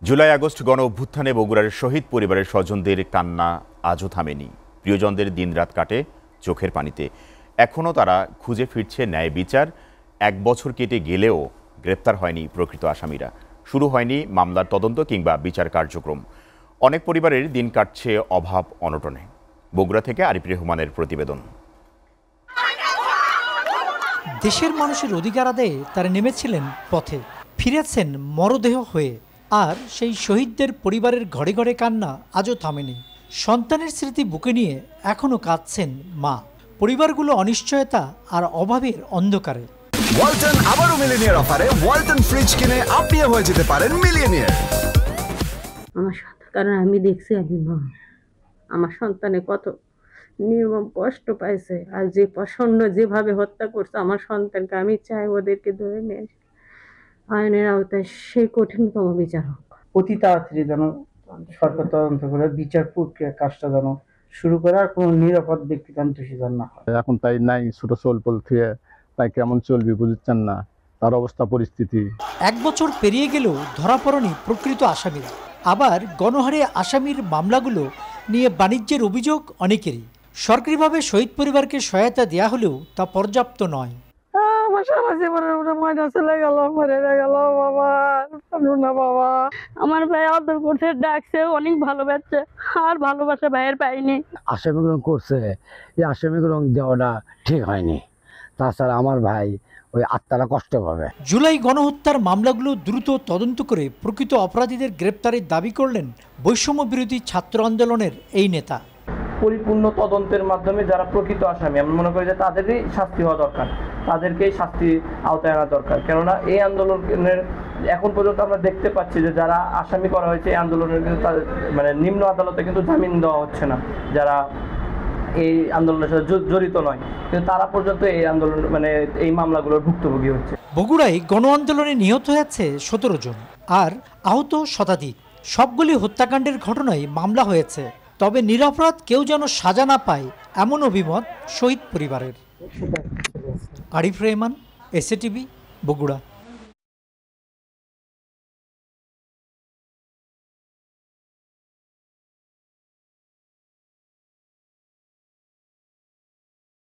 July August গণ অভ্যুত্থানে বগুড়ার শহীদ পরিবারের স্বজনদের কান্না আজও থামেনি। প্রিয়জনদের দিনরাত কাটে চোখের পানিতে। এখনও তারা খুঁজে ফিরছে ন্যায় বিচার। 1 বছর কেটে গেলেও গ্রেপ্তার হয়নি প্রকৃত আসামিরা। শুরু হয়নি মামলার তদন্ত কিংবা বিচার কার্যক্রম। অনেক পরিবারের দিন কাটছে অভাব অনটনে। বগুড়া থেকে আরিফ রহমানের প্রতিবেদন। দেশের মানুষের অধিকার আদায়ে তারা নেমেছিলেন পথে, ফিরেছেন মরদেহ হয়ে। আর সেই শহীদদের পরিবারের ঘরে ঘরে কান্না আজও থামেনি। সন্তানের স্মৃতি বুকে নিয়ে এখনও কাঁদছেন মা। পরিবারগুলো অনিশ্চয়তা আর অভাবের অন্ধকারে। ওয়ালটন আবারও মিলিনিয়ার অফারে ওয়ালটন ফ্রিজ কিনে আপনিও হয়ে যেতে পারেন মিলিয়নিয়ার। আমার সন্তান, কারণ আমি দেখছি আমি মা, আমার সন্তানে কত নির্মম কষ্ট পাইছে। আর যে প্রচণ্ড যেভাবে হত্যা করছে আমার সন্তানকে, আমি চাই ওদেরকে ধরে নিয়ে আইনের আওতায় সেই কঠিনতম বিচার হোক। অতি তাড়াতাড়ি যেন সরকার তদন্ত করে বিচার প্রক্রিয়া কাজটা যেন শুরু করে, আর কোনো নিরাপদ ব্যক্তি যেন দোষী না হয়। এখন তাই নাই ছোট চলপল থুয়ে তাই কেমন চলবি বুঝছেন না তার অবস্থা পরিস্থিতি। 1 বছর পেরিয়ে গেলেও ধরা পড়েনি প্রকৃত আসামিরা। আবার গণহারে আসামির মামলাগুলো নিয়ে বাণিজ্যের অভিযোগ অনেকেরই। সরকারিভাবে শহীদ পরিবারকে সহায়তা দেয়া হলেও তা পর্যাপ্ত নয়। আমার সারা জীবনের ময়না চলে গেল, মরে গেল বাবা, না বাবা। আমার ভাই আদর করতে ডাকছে, অনেক ভালোবাসছে, আর ভালোবাসা ভাইয়ের পাইনি। আসামি গ্রহণ করছে, এই আসামি গ্রহণ দেওয়াটা ঠিক হয়নি। তাছাড়া আমার ভাই ওই আত্মারা কষ্ট পাবে। জুলাই গণহত্যার মামলাগুলো দ্রুত তদন্ত করে প্রকৃত অপরাধীদের গ্রেপ্তারের দাবি করলেন বৈষম্য বিরোধী ছাত্র আন্দোলনের এই নেতা। পরিপূর্ণ তদন্তের মাধ্যমে যারা প্রকৃত আসামি, আমি মনে করি যে তাদেরই শাস্তি হওয়া দরকার, তাদেরকেই শাস্তি আওতায় আনা দরকার। কেননা এই আন্দোলনের এখন পর্যন্ত আমরা দেখতে পাচ্ছি যে যারা আসামি করা হয়েছে এই আন্দোলনের কিন্তু মানে নিম্ন আদালতে কিন্তু জামিন দেওয়া হচ্ছে না, যারা এই আন্দোলনের সাথে জড়িত নয়, কিন্তু তারা পর্যন্ত এই আন্দোলন মানে এই মামলাগুলোর ভুক্তভোগী হচ্ছে। বগুড়ায় গণ আন্দোলনে নিহত হয়েছে 17 জন আর আহত শতাধিক। সবগুলি হত্যাকাণ্ডের ঘটনায় মামলা হয়েছে। তবে নিরপরাধ কেউ যেন সাজা না পায়, এমন অভিমত শহীদ পরিবারের। আরিফ রহমান, এসএটিভি, বগুড়া।